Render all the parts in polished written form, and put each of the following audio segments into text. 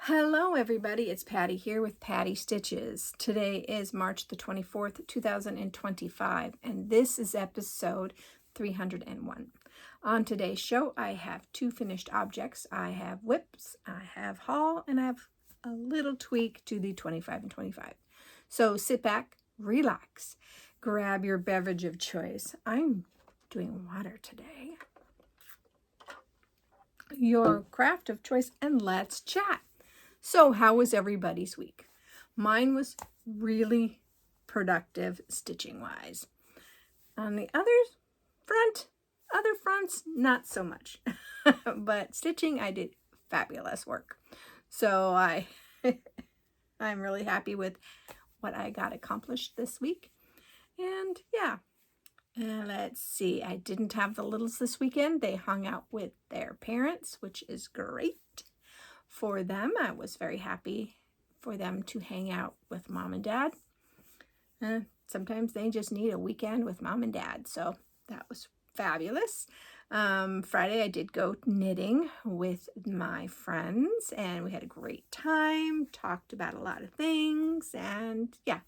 Hello everybody, it's Patty here with Patty Stitches. Today is March the 24th, 2025, and this is episode 301. On today's show, I have two finished objects. I have whips, I have haul, and I have a little tweak to the 25 and 25. So sit back, relax, grab your beverage of choice. I'm doing water today. Your craft of choice, and let's chat. So how was everybody's week? Mine was really productive stitching wise. On the other fronts, not so much. But stitching, I did fabulous work. So I'm really happy with what I got accomplished this week. And yeah, let's see. I didn't have the littles this weekend. They hung out with their parents, which is great. For them, I was very happy for them to hang out with mom and dad. Sometimes they just need a weekend with mom and dad, so that was fabulous. Friday, I did go knitting with my friends, and we had a great time, talked about a lot of things, and yeah,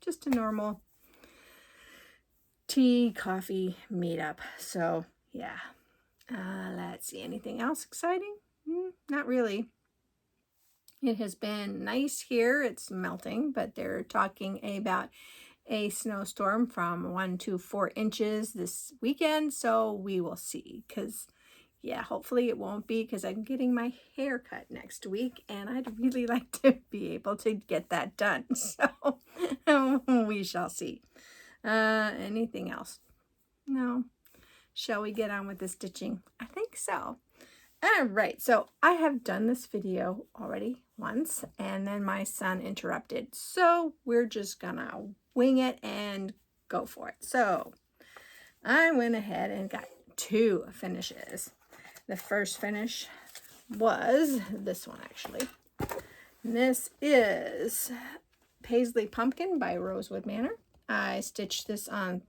just a normal tea, coffee meetup. So yeah, let's see, anything else exciting? Not really. It has been nice here. It's melting, but they're talking about a snowstorm from 1 to 4 inches this weekend. So we will see, because yeah, hopefully it won't be, because I'm getting my hair cut next week and I'd really like to be able to get that done. So we shall see. Anything else? No. Shall we get on with the stitching? I think so. All right, so I have done this video already once, and then my son interrupted. So we're just gonna wing it and go for it. So I went ahead and got 2 finishes. The first finish was this one, actually. And this is Paisley Pumpkin by Rosewood Manor. I stitched this on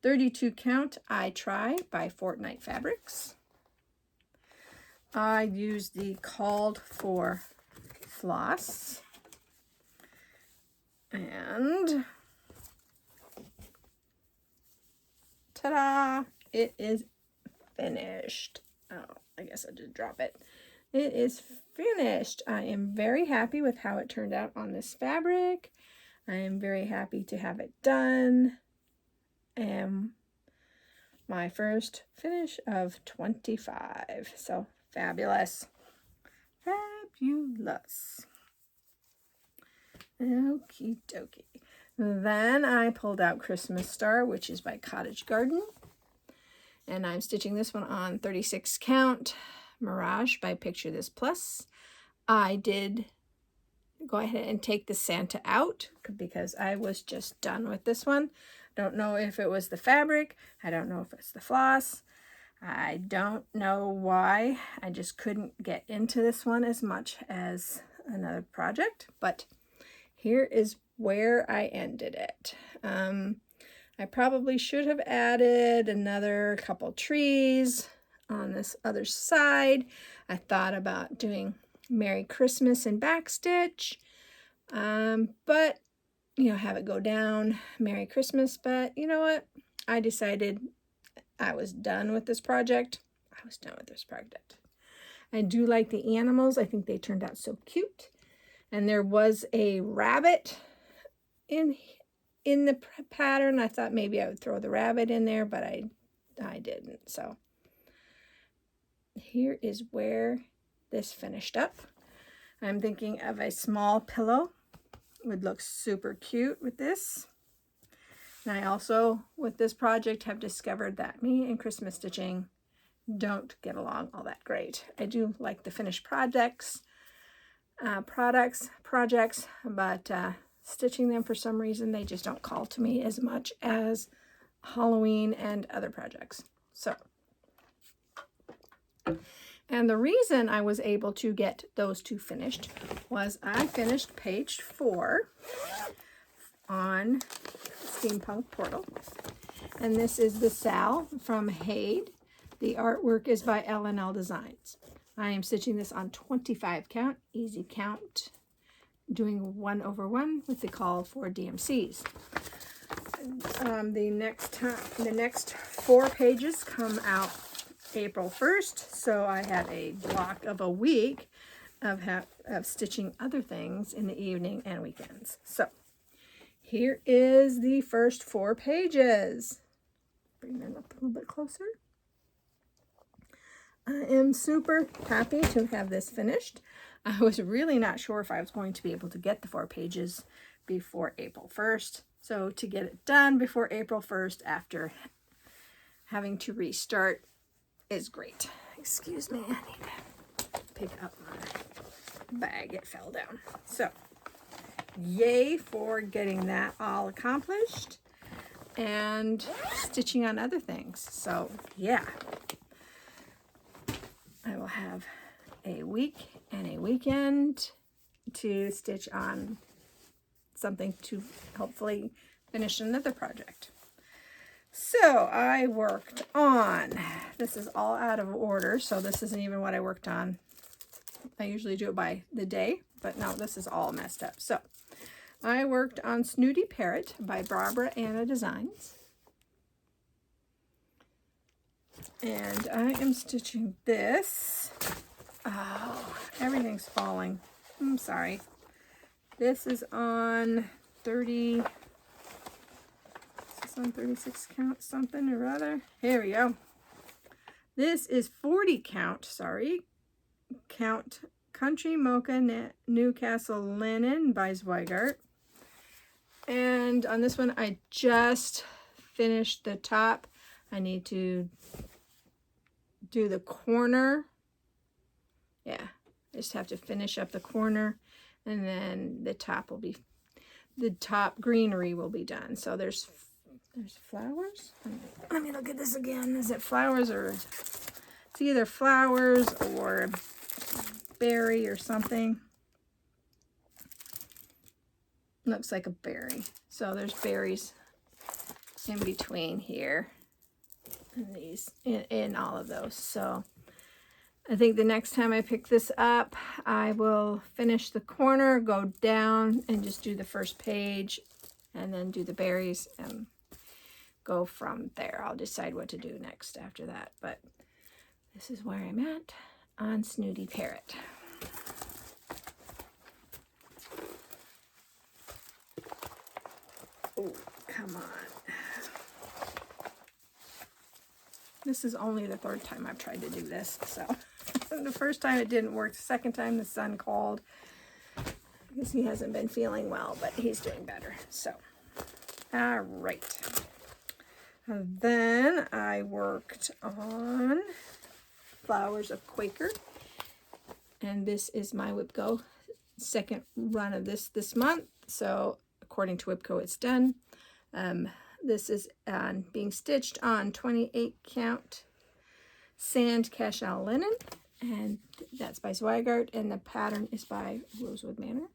32 count I Try by Fortnite Fabrics. I used the called for floss, and ta-da, it is finished. Oh, I guess I did drop it. It is finished. I am very happy with how it turned out on this fabric. I am very happy to have it done. And my first finish of 25. So fabulous. Fabulous. Okie dokie. Then I pulled out Christmas Star, which is by Cottage Garden. And I'm stitching this one on 36 count. Mirage by Picture This Plus. I did go ahead and take the Santa out because I was just done with this one. Don't know if it was the fabric. I don't know if it's the floss. I don't know why. I just couldn't get into this one as much as another project, but here is where I ended it. I probably should have added another couple trees on this other side. I thought about doing Merry Christmas and backstitch, but have it go down Merry Christmas. But you know what? I decided I was done with this project. I do like the animals. I think they turned out so cute. And there was a rabbit in the pattern. I thought maybe I would throw the rabbit in there, but I didn't. So here is where this finished up. I'm thinking of a small pillow. Would look super cute with this. And I also, with this project, have discovered that me and Christmas stitching don't get along all that great. I do like the finished projects, but stitching them for some reason, they just don't call to me as much as Halloween and other projects. So, and the reason I was able to get those 2 finished was I finished page 4 on Steampunk Portal. And this is the Sal from Hade. The artwork is by L&L Designs. I am stitching this on 25 count, easy count, doing 1/1 with the call for DMCs. The next 4 pages come out April 1st, so I have a block of a week of stitching other things in the evening and weekends. So here is the first 4 pages. Bring them up a little bit closer. I am super happy to have this finished. I was really not sure if I was going to be able to get the 4 pages before April 1st. So to get it done before April 1st after having to restart is great. Excuse me, I need to pick up my bag. It fell down. So yay for getting that all accomplished and stitching on other things. So yeah, I will have a week and a weekend to stitch on something to hopefully finish another project. So I worked on, this is all out of order, so this isn't even what I worked on. I usually do it by the day, but no, this is all messed up. So I worked on Snooty Parrot by Barbara Anna Designs. And I am stitching this. Oh, everything's falling. I'm sorry. This is on 30, is this on 36 count something or other? Here we go. This is 40 count, sorry. Count Country Mocha Newcastle Linen by Zweigart. And on this one, I just finished the top. I need to do the corner. Yeah, I just have to finish up the corner, and then the top will be, the top greenery will be done. So there's flowers. Let me look at this again. Is it flowers or it's either flowers or berry or something. Looks like a berry. So there's berries in between here and these in all of those. So I think the next time I pick this up, I will finish the corner, go down and just do the first page and then do the berries and go from there. I'll decide what to do next after that. But this is where I'm at on Snooty Parrot. Oh, come on. This is only the 3rd time I've tried to do this, so the first time it didn't work. The second time the son called because he hasn't been feeling well, but he's doing better. So, all right. And then I worked on Flowers of Quaker, and this is my WIPCO second run of this month. So according to WIPCO, it's done. This is being stitched on 28 count sand cashel linen, and that's by Zweigart, and the pattern is by Rosewood Manor.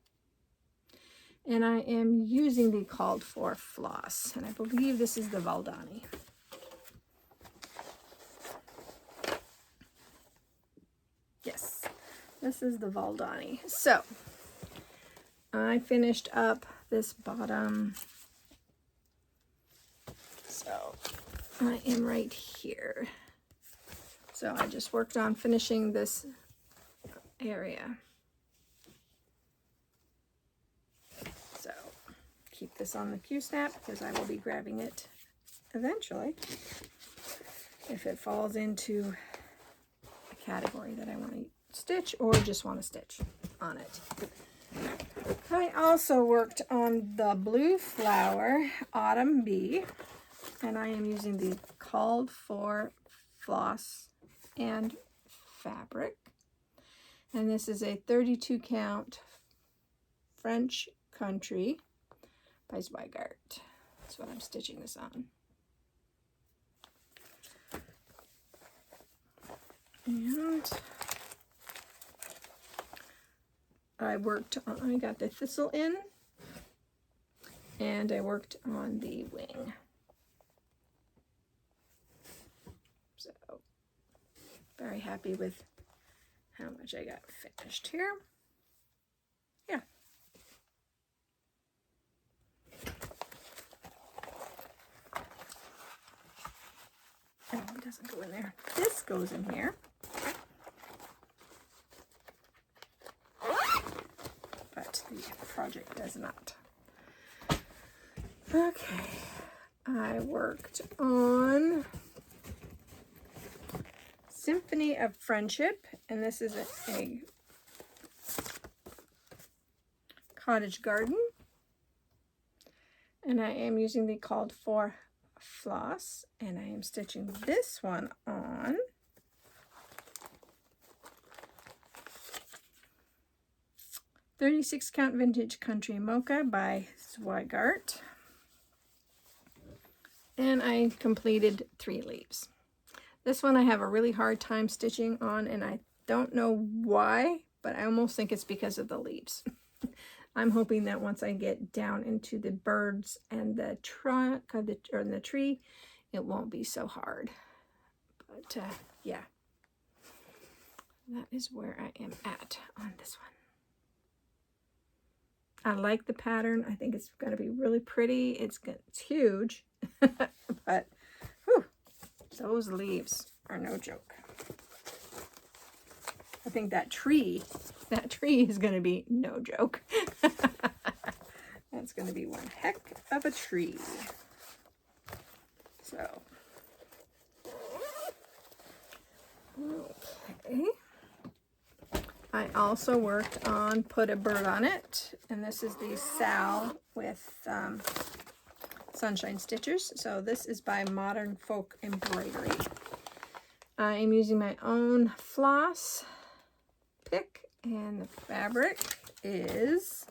And I am using the called for floss, and I believe this is the Valdani. Yes, this is the Valdani. So I finished up this bottom. So I am right here. So I just worked on finishing this area. So keep this on the Q-snap because I will be grabbing it eventually if it falls into a category that I want to stitch or just want to stitch on it. I also worked on the Blue Flower Autumn Bee, and I am using the called for floss and fabric, and this is a 32 count French Country by Zweigart. That's what I'm stitching this on. And I got the thistle in, and I worked on the wing. So very happy with how much I got finished here. Yeah. Oh, it doesn't go in there. This goes in here. But the project does not. Okay. I worked on Symphony of Friendship, and this is a cottage garden. And I am using the called for floss, and I am stitching this one on .36 count vintage country mocha by Zweigart, and I completed 3 leaves. This one I have a really hard time stitching on, and I don't know why, but I almost think it's because of the leaves. I'm hoping that once I get down into the birds and the trunk of the tree, it won't be so hard. But yeah, that is where I am at on this one. I like the pattern. I think it's going to be really pretty. It's huge, but whew, those leaves are no joke. I think that tree is going to be no joke. That's going to be one heck of a tree. So, okay. I also worked on Put a Bird on It, and this is the Sal with Sunshine Stitchers. So this is by Modern Folk Embroidery. I am using my own floss pick, and the fabric is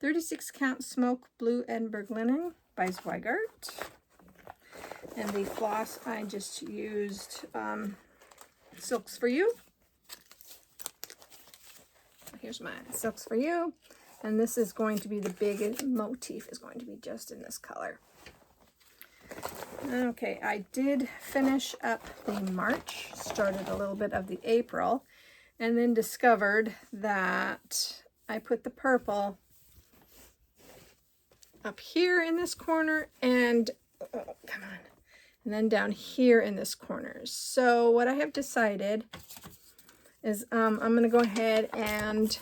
36 count smoke blue Edinburgh linen by Zweigart. And the floss I just used Silks for You. Here's my Silks for You, and this is going to be the big motif is going to be just in this color. Okay, I did finish up the March, started a little bit of the April, and then discovered that I put the purple up here in this corner and, oh, come on, and then down here in this corner. So what I have decided is I'm going to go ahead and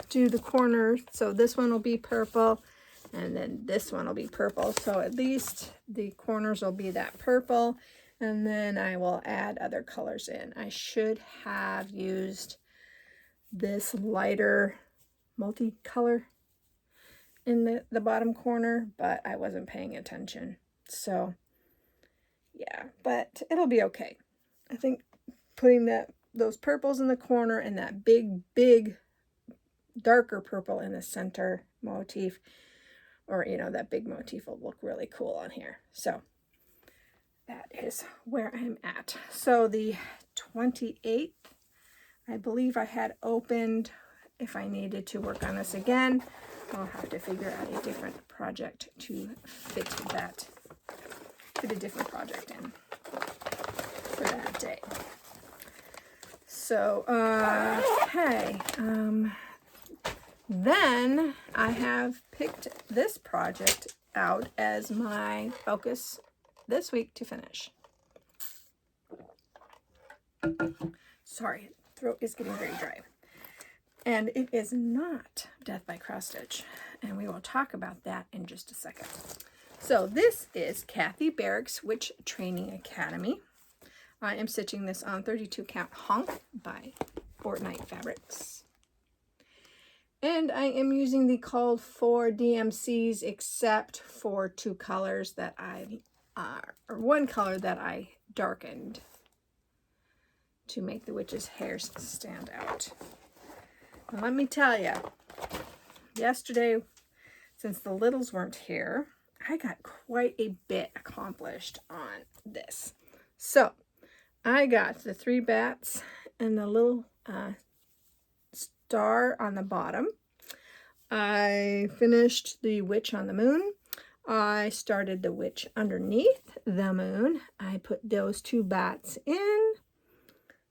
do the corner. So this one will be purple, and then this one will be purple. So at least the corners will be that purple, and then I will add other colors in. I should have used this lighter multicolor in the bottom corner, but I wasn't paying attention. So yeah, but it'll be okay. I think putting those purples in the corner and that big darker purple in the center motif, or you know, that big motif will look really cool on here. So that is where I'm at. So the 28th, I believe I had opened. If I needed to work on this again, I'll have to figure out a different project to fit a different project in for that day. So, okay, then I have picked this project out as my focus this week to finish. Sorry, throat is getting very dry. And it is not Death by Cross Stitch, and we will talk about that in just a second. So this is Kathy Barrick's Witch Training Academy. I am stitching this on 32 count honk by Fortnite Fabrics. And I am using the called for DMCs except for 2 colors that or 1 color that I darkened to make the witch's hairs stand out. And let me tell you, yesterday, since the littles weren't here, I got quite a bit accomplished on this. So I got the 3 bats and the little star on the bottom. I finished the witch on the moon. I started the witch underneath the moon. I put those 2 bats in,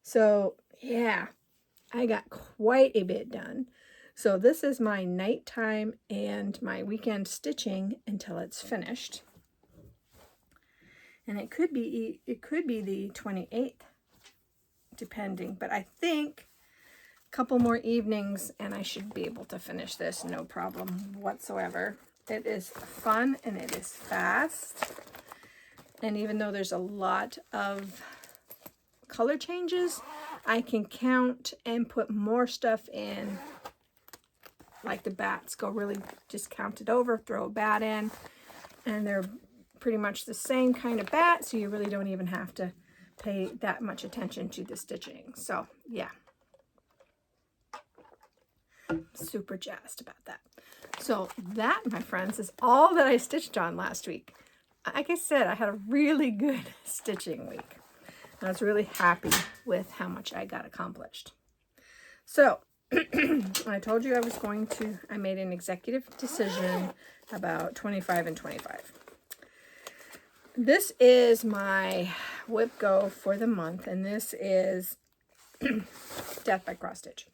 So yeah, I got quite a bit done. So this is my nighttime and my weekend stitching until it's finished. And it could be the 28th, depending, but I think a couple more evenings and I should be able to finish this, no problem whatsoever. It is fun and it is fast. And even though there's a lot of color changes, I can count and put more stuff in, like the bats. Go really just count it over, throw a bat in, and they're pretty much the same kind of bat, so you really don't even have to pay that much attention to the stitching. So yeah, super jazzed about that. So that, my friends, is all that I stitched on last week. Like I said, I had a really good stitching week. I was really happy with how much I got accomplished. So I told you I made an executive decision about 25 and 25. This is my whip go for the month, and this is Death by Cross Stitch.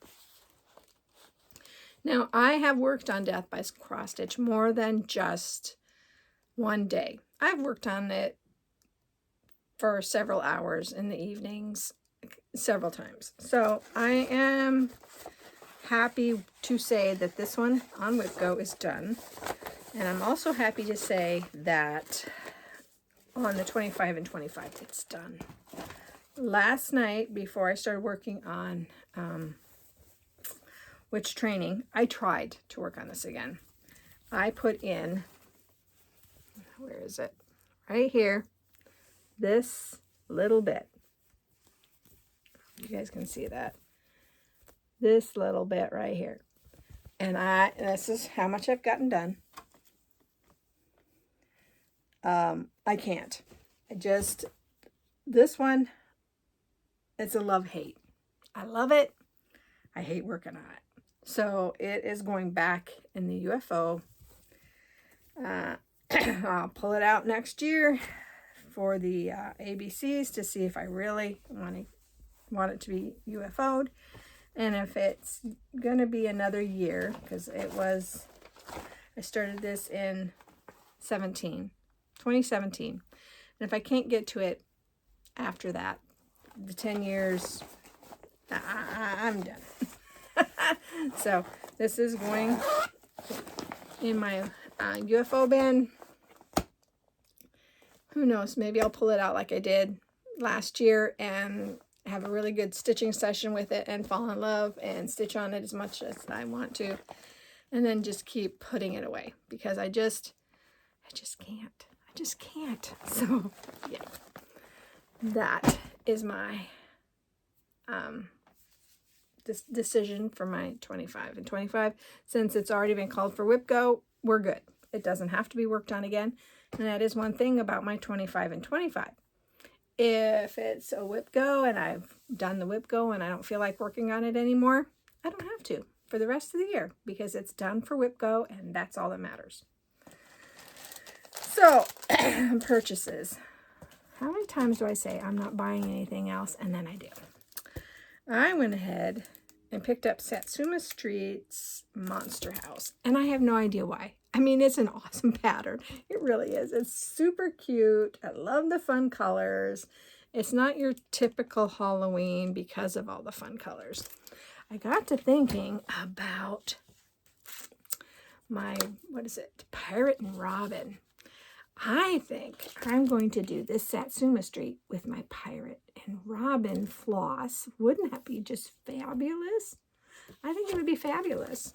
Now, I have worked on Death by Cross Stitch more than just one day. I've worked on it for several hours in the evenings, several times. So I am happy to say that this one on Whip Go is done. And I'm also happy to say that on the 25 and 25, it's done. Last night, before I started working on Witch Training, I tried to work on this again. I put in, where is it? Right here, this little bit. You guys can see that. This little bit right here. And this is how much I've gotten done. I can't. This one, it's a love-hate. I love it. I hate working on it. So it is going back in the UFO. I'll pull it out next year for the ABCs to see if I really want it to be UFO'd. And if it's going to be another year, because I started this in 2017. And if I can't get to it after that, the 10 years, I'm done. So this is going in my UFO bin. Who knows, maybe I'll pull it out like I did last year and have a really good stitching session with it and fall in love and stitch on it as much as I want to, and then just keep putting it away because I just can't. So yeah, that is my this decision for my 25 and 25. Since it's already been called for Whip Go, we're good. It doesn't have to be worked on again. And that is one thing about my 25 and 25. If it's a Whip Go and I've done the Whip Go and I don't feel like working on it anymore, I don't have to for the rest of the year because it's done for Whip Go and that's all that matters. So, purchases. How many times do I say I'm not buying anything else and then I do? I went ahead and picked up Satsuma Street's Monster House, and I have no idea why. I mean, it's an awesome pattern. It really is. It's super cute. I love the fun colors. It's not your typical Halloween because of all the fun colors. I got to thinking about my, Pirate and Robin. I think I'm going to do this Satsuma Street with my Pirate and Robin floss. Wouldn't that be just fabulous? I think it would be fabulous.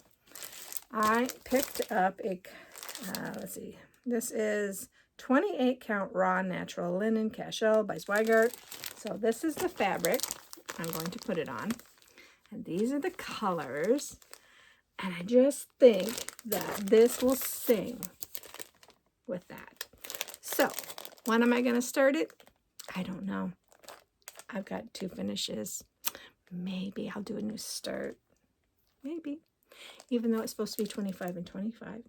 I picked up a, this is 28 count raw natural linen cashel by Zweigart. So this is the fabric I'm going to put it on. And these are the colors. And I just think that this will sing with that. So, when am I going to start it? I don't know. I've got 2 finishes. Maybe I'll do a new start. Maybe. Even though it's supposed to be 25 and 25.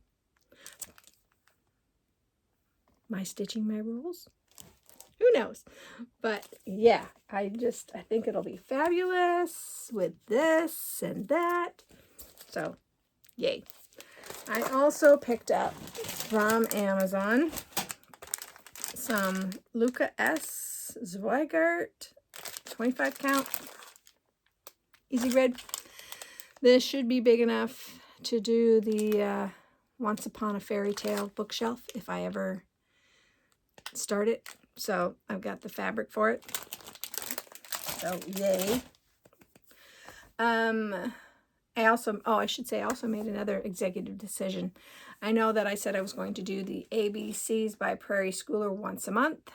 My stitching my rules. Who knows? But yeah, I think it'll be fabulous with this and that. So, yay. I also picked up from Amazon some Luca S. Zweigart 25 count easy grid. This should be big enough to do the Once Upon a Fairy Tale bookshelf if I ever start it. So I've got the fabric for it. So yay. I should say I also made another executive decision. I know that I said I was going to do the ABCs by Prairie Schooler once a month.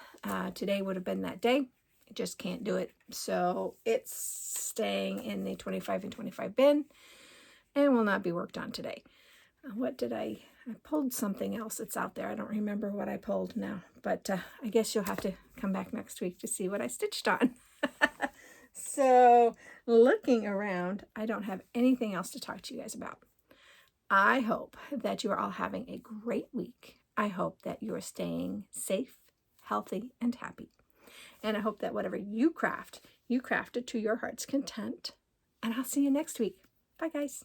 Today would have been that day. I just can't do it. So it's staying in the 25 and 25 bin and will not be worked on today. What did I pulled something else that's out there. I don't remember what I pulled now, but I guess you'll have to come back next week to see what I stitched on. So looking around, I don't have anything else to talk to you guys about. I hope that you are all having a great week. I hope that you are staying safe, healthy, and happy. And I hope that whatever you craft it to your heart's content. And I'll see you next week. Bye, guys.